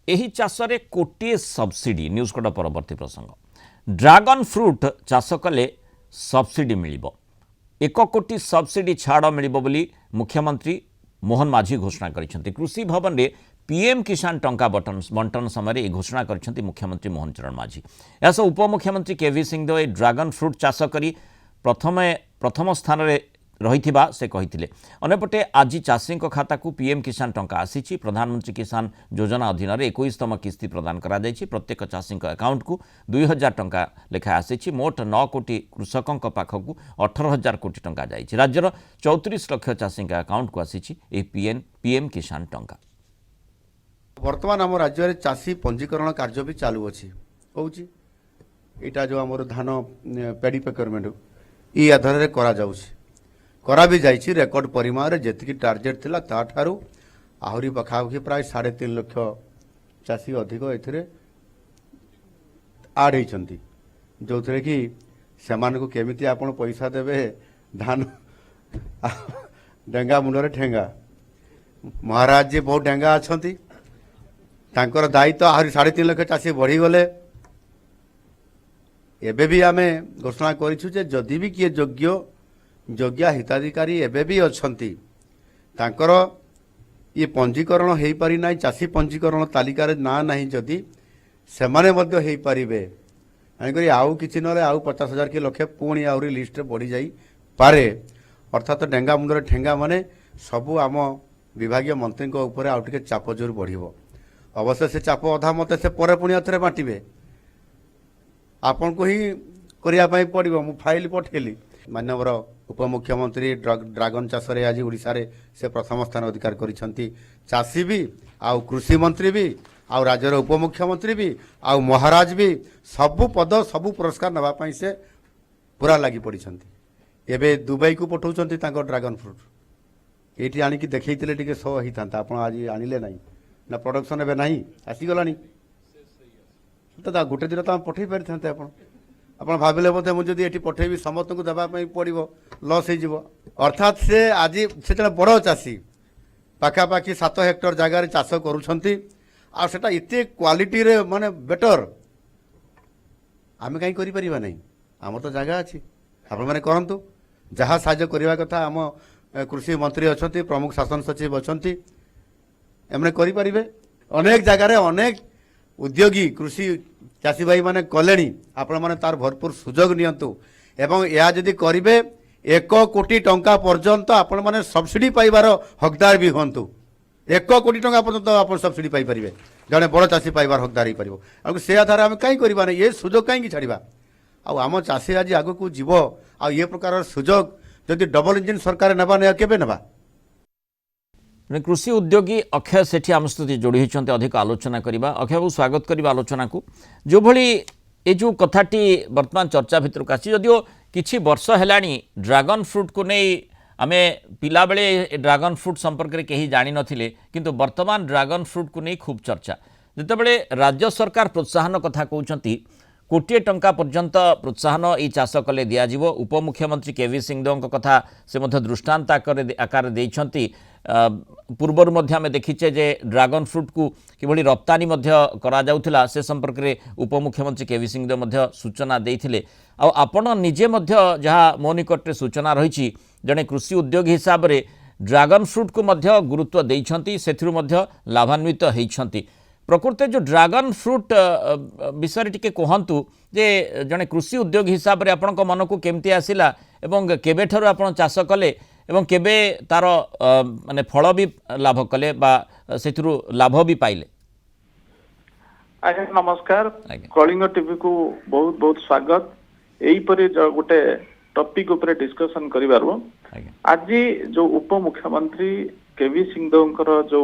ଏହି ଚାଷରେ କୋଟିଏ ସବସିडी ନ୍ୟୁଜ୍ କଟ ପରବର୍ତ୍ତୀ ପ୍ରସଙ୍ଗ ଡ୍ରାଗନ୍ ଫ୍ରୁଟ୍ ଚାଷ କଲେ ସବସିडी ମିଳିବ 1 କୋଟି ସବସିडी ଛାଡ଼ ମିଳିବ ବୋଲି ମୁଖ୍ୟମନ୍ତ୍ରୀ ମୋହନ ମାଝୀ ଘୋଷଣା କରିଛନ୍ତି। କୃଷି ଭବନରେ पीएम किसान टंका बंटन समय ये घोषणा कर मुख्यमंत्री मोहन चरण माझी। यह उपमुख्यमंत्री केवी सिंहदेव ए ड्रागन फ्रूट चाष कर प्रथम स्थान में रही से कही। अंपटे आज चाषी खाता को पीएम किसान टंका आसी। प्रधानमंत्री किसान योजना अधीन 21तम किस्ती प्रदान करा जायछि। प्रत्येक चाषी अकाउंट को 2000 टंका लेखा आसी। मोट 9 कोटी कृषकों पाखक 18,000 कोटी टंका जायछि। राज्यर 34 लाख चाषी अकाउंट को आसी पीएम किसान टंका। वर्तमान आम राज्य चाषी पंजीकरण कार्य भी चालू अच्छी कौच यहाँ जो आम धान पेडी प्रोक्योरमेंट ये आधार में करा भी जाइए रेकर्ड परिमाण में जी टार्गेट थिला ताठारू आहरी पखापाखि प्राय 3.5 लाख चाषी अधिक ए आड होती जो थे कि से केमिति आपण पैसा देवे धान डेंगा मुंडरे ठेंगा महाराज जी बहुत डेंगा अच्छा तांकर दायित्व आहरी 3.5 लाख चाषी बढ़ीगले। एबे भी आमे घोषणा करिछु जे जदि भी किए योग्य हिताधिकारी एबे भी अछंती तांकर ये पंजीकरण हो पारि ना चाषी पंजीकरण तालिका रे ना नहीं जदि सेमाने मध्य हो पारिबे आनिकरी आउ किछि नले आउ 50,000 के लक्ष्य पुणी आउरी लिस्ट रे बढ़ी जाई पारे। अर्थात डेंगा मुंडरे ठेंगा माने सबु आम विभागीय मंत्री को ऊपर आउ टिके चाप जोर बढ़िबो। अवश्य से चाप अधा मत से पर पुणी थे बांटे आपण को ही करने पड़ो। मु फाइल पठेली मानवर उपमुख्यमंत्री ड्रागन चाष आज ओडिशा रे से प्रथम स्थान अधिकार करिसेंती। चाषी भी आउ कृषि मंत्री भी आउ राज्यर उपमुख्यमंत्री भी आउ महाराज भी सबु पद सबु पुरस्कार नवा पई से पूरा लगी पड़िसेंती। एबे दुबई को पठाउछंती तांको ड्रागन फ्रूट एठी आनिकी देखैतिले टिके सो हितांता आपण आज आनिले नाही ना प्रोडक्शन एवं ना आसीगला तो गोटे दिन तो पठे पारि था आप भाविले बोधे मुझे ये पठेबी समस्त को देवाई पड़ो लस हो। अर्थात से आज से जन बड़ चाषी पाखापाखि 7 हेक्टर जगार चाष करुँचे आटा एत क्वालिटी रे माने बेटर आम कहीं कर ना आम तो जगह अच्छी आपण मैंने करतु जहाँ साहाय्य करने कथा आम कृषि मंत्री अच्छा प्रमुख शासन सचिव अच्छा एमने करें अनेक जगार अनेक उद्योगी कृषि चाषी भाई माने कले आपण माने तार भरपूर सुजोग नियंतु एवं या जदि करेंगे 1 कोटी टंका पर्यंत आपण माने सब्सिडी पाइबार हकदार भी हूँ। 1 कोटी टंका पर्यंत आप सब्सिडी पाइपर जड़े बड़ चाषी पाइबार हकदार हो पार से आधार आम कहीं करवा ये सुजोग कहीं छाड़ा आम चाषी आज आग को जीव आ ये प्रकार सुजोग जदि डबल इंजिन सरकार नेबा केबे नेबा। कृषि उद्योगी अक्षय सेठी आम सहित जोड़ी होती अधिक आलोचना करवा। अक्षय बाबू स्वागत करवा आलोचना को जो भली ये जो कथाटी वर्तमान चर्चा भितर आसी जदिओ किछि वर्ष हेलानी ड्रागन फ्रूट को नहीं आमे पिला बेले ड्रागन फ्रूट संपर्क में कहीं जानी नथिले किंतु वर्तमान ड्रागन फ्रूट को नहीं खूब चर्चा जितेबाला राज्य सरकार प्रोत्साहन कथा कहते कोटिए टंका पर्यंत प्रोत्साहन ये चाष कले दिज्व। उपमुख्यमंत्री केवी सिंहदेव कथा से दृष्टांत आकार देइछंती। पूर्वर आम देखीचे जे ड्रागन फ्रूट को किभली रप्तानी करा जाउथिला से संपर्क में उपमुख्यमंत्री केवी सिंहदेव सूचना देइथिले। आपण निजे जहाँ मो निकट में सूचना रही जड़े कृषि उद्योगी हिसाब से ड्रागन फ्रूट को गुरुत्व देइछंती सेथिरु लाभान्वित होइछंती। प्रकृति जो ड्रागन फ्रूट विषय टिके कहतु जे जड़े कृषि उद्योग हिसाब से आपण मन को केमती आसला एवं केबे ठारू आपण चाष कले एवं केबे तार माने फल भी लाभ कले बा सेथिरु लाभ भी पाइले। आज्ञा नमस्कार कलिंग टीवी को बहुत बहुत स्वागत। यही परि गोटे टॉपिक ऊपर डिस्कशन करिबारो आज जो उप मुख्यमंत्री केवी सिंहदेव जो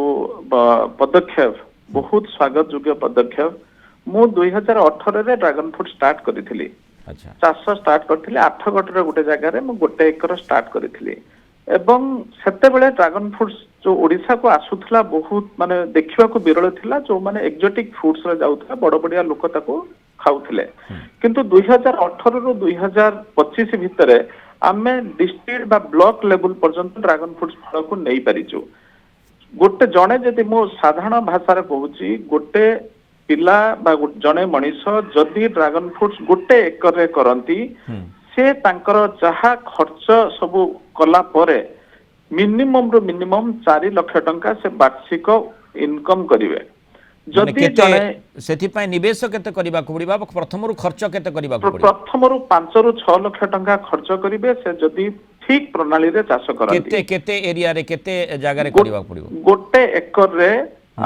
पदक्षेप बहुत स्वागत योग्य पदक्षेप। मु 2018 रे ड्रैगन फ्रूट स्टार्ट करी चाष स्टार्ट करी 8 गटर गोटे जगार गोटे एकर स्टार्ट करी एवं सेते बेले ड्रैगन फ्रूट्स जो ओडिशा को आसुथला बहुत माने देखिबा को विरल थिला जो माने एक्जोटिक फ्रूट्स रे जाउथला बड़ बड़िया लोक ताको खाउथिले किंतु 2018 रु 2025 भितरे आमे डिस्ट्रिक्ट बा ब्लॉक लेवल पर्यंत ड्रैगन फ्रूट्स फल को नै परिचु। गोटे जड़े जदि मो साधारण भाषा कहूँ गोटे पिला बा जड़े मनीष जदि ड्रैगन फ्रूट्स गोटे एकर करती से तांकर जहा खर्च सब कला परे मिनिमम रु मिनिमम 4 लाख टंका से वार्षिक इनकम करिवे जदि जड़े सेथि पय निवेश केते करबा को पड़िबा प्रथम रु खर्च केते करबा को पड़िबा प्रथम रु 5 रु 6 लाख टंका खर्च करिवे से जदि ठीक प्रणाली रे चाष करती केते केते एरिया रे केते जगह रे करबा पड़िबो गोटे एकर रे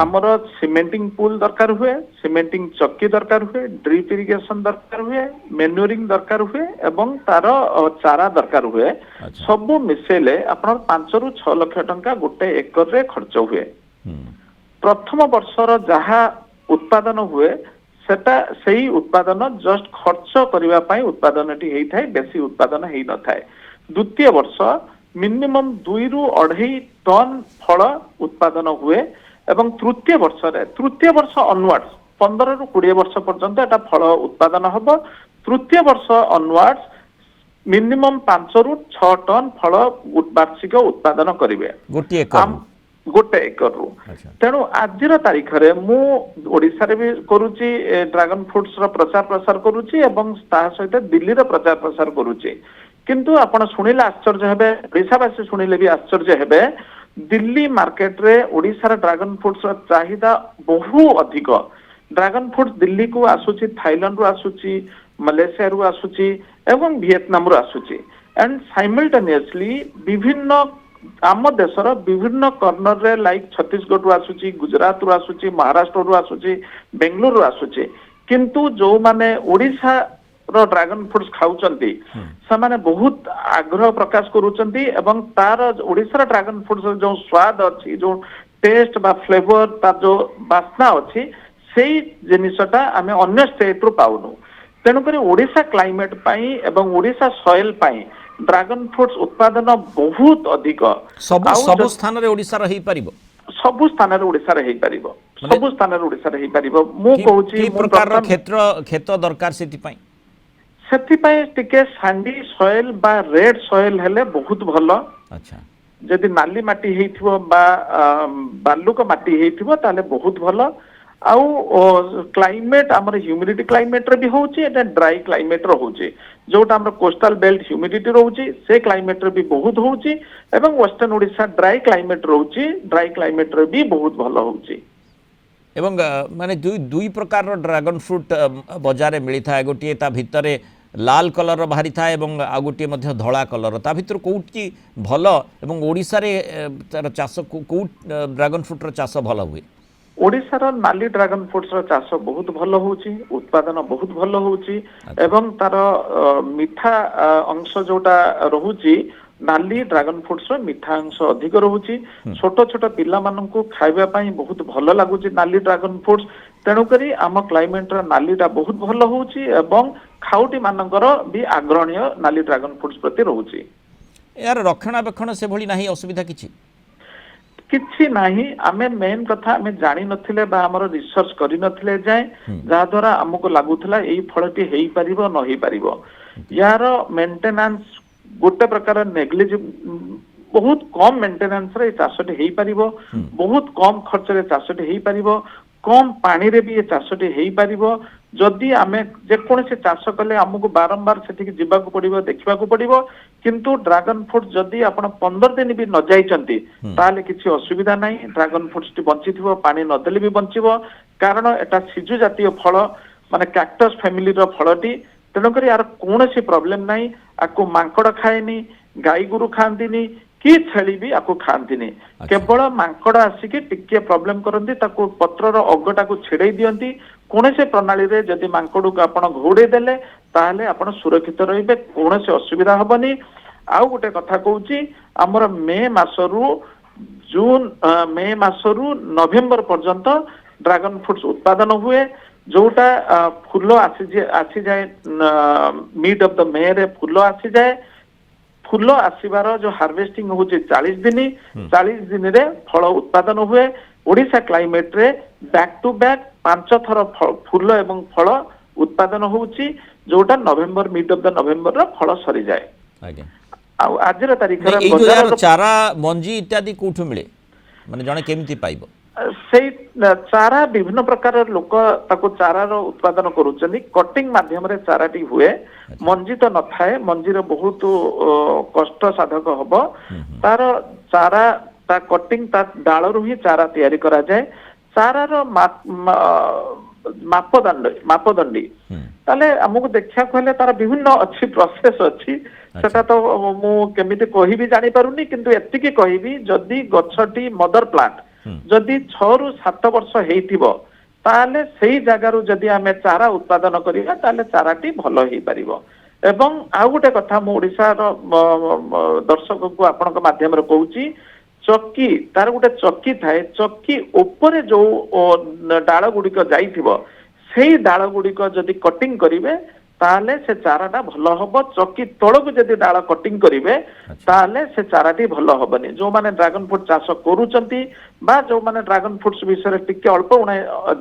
आमर सीमेंटिंग पुल दरकार हुए सिमेंटिंग चक्की दरकार हुए ड्रिप इरिगेशन दरकार हुए मेन्योरिंग दरकार हुए एवं तार चारा दरकार हुए सबु मिसेले आपण 5 रु 6 लाख टंका गोटे एकर रे खर्च हुए प्रथम वर्षर जहा उत्पादन हुए सेटा सही उत्पादन जस्ट खर्च करबा पई उत्पादनटी हेई थाए बेसी उत्पादन हेई न थाए द्वितीय वर्ष मिनिमम 2 रु 2.5 टन फल उत्पादन हुए एवं तृतीय वर्ष ऑनवर्ड्स 15 रु 20 वर्ष पर्यंत एटा फल उत्पादन हबो तृतीय वर्ष ऑनवर्ड्स मिनिमम 5 रु 6 टन फल वार्षिक उत्पादन करिवे गोटे एकर रु तेणु आज तारीख रे मु ओडिसा रे भी करूची ड्रैगन फ्रूट्स रो प्रचार प्रसार करूची एवं ता सहित दिल्ली रो प्रचार प्रसार करूची किंतु आपण सुनिले आश्चर्य हेबे ओडिसावासी सुनिले भी आश्चर्य हेबे दिल्ली मार्केट रे ओडिसा ड्रैगन फ्रूट्स रो चाहिदा बहु अधिक ड्रैगन फ्रूट्स दिल्ली को आसुची थाईलैंड रो आसुची मलेशिया रो आसुची एवं वियतनाम रो आसुची एंड साइमल्टेनियसली विभिन्न आम देशर विभिन्न कर्नर रे लाइक छत्तीसगढ़ रो आसुची गुजरात रो आसुची महाराष्ट्र रो आसुची बेंगलुरु रो आसुची किंतु जो माने ओडिसा रो ड्रैगन फ्रूट्स खाउचंती से माने बहुत आग्रह प्रकाश करूचंती एवं तार ओडिसा ड्रैगन फ्रूट्स जो स्वाद अछि जो टेस्ट बा फ्लेवर तार जो बास्ना अछि सेही जिनिसटा आमे अन्य स्टेट रो पाउनु तेनु करी ओडिसा क्लाइमेट पाई एवं ओडिसा सॉइल पाई ड्रैगन फ्रूट्स उत्पादन बहुत अधिक सब स्थान रे ओडिसा रही परिबो सब स्थान रे ओडिसा रही परिबो सब स्थान रे ओडिसा रही परिबो मु कहूची प्रकार खेत दरकार सेति पई टिके सैंडी सॉइल बा रेड सॉइल हेले बहुत भलो अच्छा जदि नाली माटी हेइथिबो बा बालुक माटी हेइथिबो ताले बहुत भलो आउ क्लाइमेट हमर ह्यूमिडिटी क्लाइमेट रे भी होउची एटा ड्राई क्लाइमेट रो होउची जोटा हमर कोस्टल बेल्ट ह्यूमिडिटी रोउची से क्लाइमेट रे भी बहुत होउची एवं वेस्टर्न ओडिसा ड्राई क्लाइमेट रोउची ड्राई क्लाइमेट रे भी बहुत भलो होउची एवं माने दुई प्रकार रो ड्रैगन फ्रूट बाजार में मिली था गोटे ता भितरे लाल कलर बाहरी था एवं आ गोटे मध्य धला कलर ता भितर कोउटी भलो एवं ओडिसा रे तार चाष को ड्रैगन फ्रूट रो चाष भलो हुए ओडिसा नाली ड्रैगन फ्रूट्स रो चाष बहुत भलो होउची उत्पादन बहुत भलो होउची एवं तार मीठा अंश जोटा रहुची नाली ड्रैगन फ्रूट्स रो मीठा अंश अधिक रहुची छोट छोट पिला माननकु खाइबा पई बहुत भलो लागुची नाली ड्रैगन फ्रूट्स तेणु करी आम क्लाइमेट रो नालीटा बहुत भलो होउची एवं खाउटी मानकर भी आग्रहणीय नाली ड्रैगन फ्रूट्स प्रति रहुची यार रक्षणाबेक्षण से भली नाही असुविधा किछि नाही आमे मेन कथा आमे जानि नथिले बा हमर रिसर्च करि नथिले जाय जा द्वारा हमको लागुथला एई फळटी हेई परिबो न हेई परिबो यार मेंटेनेंस गोटे प्रकार नेग्लिज बहुत कम मेंटेनेंस रे चाषटी हेई परिबो बहुत कम खर्च रे चाषटी हेई परिबो कम पानी रे भी ये चाषटी हेई परिबो जदि आमे जे कोनसे चाष कले हमको बारंबार सेठी जिबा को पड़िबो देखिबा को पड़िबो किंतु ड्रैगन फ्रूट जदि आपण 15 दिन भी न जाइचंती ताले किछि असुविधा नाही ड्रैगन फ्रूट्स टी बंचिथिबो पानी न देले भी बंचिबो कारण एटा सिजु जातीय फल माने कैक्टस फैमिली रो फलटी तेणु करी यार कोनसे प्रॉब्लम नाही आको मांकड़ खाएनी गाई गुरु खांतीनी कि छेली भी आको खांतीनी केवल मांकड़ आसिकी टिके प्रॉब्लम करंती ताको पत्रर अगटा को छेड़ै दियंती कोनसे प्रणाली रे जदि मांकड़ को आपण घोड़े देले ताहले आपण सुरक्षित रहिबे कोनसे असुविधा हबनी आउ गोटे कथा कहूची हमर मे मासरू नवेम्बर पर्यंत ड्रैगन फ्रूट्स उत्पादन हुए जोटा फूल आसी जाए मिड ऑफ द मे रे फूल आसी जाए फूल आसीबार जो हार्वेस्टिंग होचे 40 दिन रे फल उत्पादन हुए ओडिशा क्लाइमेट रे बैक टू बैक 5 थर फूल एवं फल उत्पादन होउची जोटा नवेम्बर मिड ऑफ द नवेम्बर रो फल सरी जाए आज्ञा आ आज रे तारीख रे बजार चारा मंजी इत्यादि कोठु मिले ମାନେ ଜଣେ କେମିତି ପାଇବ? ସେଇ ଚାରା ବିଭିନ୍ନ ପ୍ରକାର ଲୋକ ତାକୁ ଚାରାର ଉତ୍ପାଦନ କରୁଛନ୍ତି। କଟିଂ ମାଧ୍ୟମରେ ଚାରାଟି ହୁଏ, ମଞ୍ଜି ତ ନଥାଏ, ମଞ୍ଜିର ବହୁତ କଷ୍ଟ ସାଧକ ହବ। ତାର ଚାରା ତା କଟିଂ ତା ଡାଳରୁ ହିଁ ଚାରା ତିଆରି କରାଯାଏ। ଚାରାର ମାପଦଣ୍ଡୀ ତାହେଲେ ଆମକୁ ଦେଖିବାକୁ ହେଲେ ତାର ବିଭିନ୍ନ ଅଛି, ପ୍ରୋସେସ ଅଛି। ସେଟା ତ ମୁଁ କେମିତି କହିବି ଜାଣିପାରୁନି, କିନ୍ତୁ ଏତିକି କହିବି ଯଦି ଗଛଟି ମଦର ପ୍ଲାଣ୍ଟ ଯଦି 6 ରୁ 7 ବର୍ଷ ହେଇଥିବ ତାହେଲେ ସେଇ ଜାଗାରୁ ଯଦି ଆମେ ଚାରା ଉତ୍ପାଦନ କରିବା ତାହେଲେ ଚାରାଟି ଭଲ ହେଇପାରିବ। ଏବଂ ଆଉ ଗୋଟେ କଥା ମୁଁ ଓଡ଼ିଶାର ଦର୍ଶକଙ୍କୁ ଆପଣଙ୍କ ମାଧ୍ୟମରେ କହୁଛି, ଚକି ତାର ଗୋଟେ ଚକି ଥାଏ, ଚକି ଉପରେ ଯୋଉ ଡାଳ ଗୁଡିକ ଯାଇଥିବ ସେଇ ଡାଳ ଗୁଡିକ ଯଦି କଟିଂ କରିବେ ତାହେଲେ ସେ ଚାରାଟା ଭଲ ହବ। ଚକି ତଳକୁ ଯଦି ଡାଳ କଟିଂ କରିବେ ତାହେଲେ ସେ ଚାରାଟି ଭଲ ହବନି। ଯୋଉମାନେ ଡ୍ରାଗନ ଫ୍ରୁଟ ଚାଷ କରୁଛନ୍ତି ବା ଯୋଉମାନେ ଡ୍ରାଗନ ଫ୍ରୁଟ୍ସ ବିଷୟରେ ଟିକେ ଅଳ୍ପ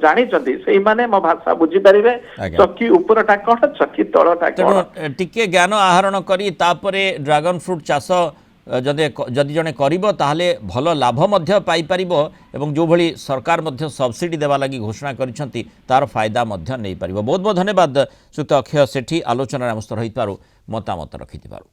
ଜାଣିଛନ୍ତି ସେଇମାନେ ମୋ ଭାଷା ବୁଝିପାରିବେ। ଚକି ଉପରଟା କଣ, ଚକି ତଳଟା କଣ। ଟିକେ ଜ୍ଞାନ ଆହରଣ କରି ତାପରେ ଡ୍ରାଗନ ଫ୍ରୁଟ ଚାଷ ଯଦି ଜଣେ କରିବ ତାହେଲେ ଭଲ ଲାଭ ମଧ୍ୟ ପାଇପାରିବ ଏବଂ ଯେଉଁଭଳି ସରକାର ମଧ୍ୟ ସବସିଡି ଦେବା ଲାଗି ଘୋଷଣା କରିଛନ୍ତି ତାର ଫାଇଦା ମଧ୍ୟ ନେଇପାରିବ। ବହୁତ ବହୁତ ଧନ୍ୟବାଦ ଶ୍ରୀଯୁକ୍ତ ଅକ୍ଷୟ ସେଠୀ ଆଲୋଚନାରେ ଆମ ସହିତ ରହିଥିବାରୁ, ମତାମତ ରଖିଥିବାରୁ।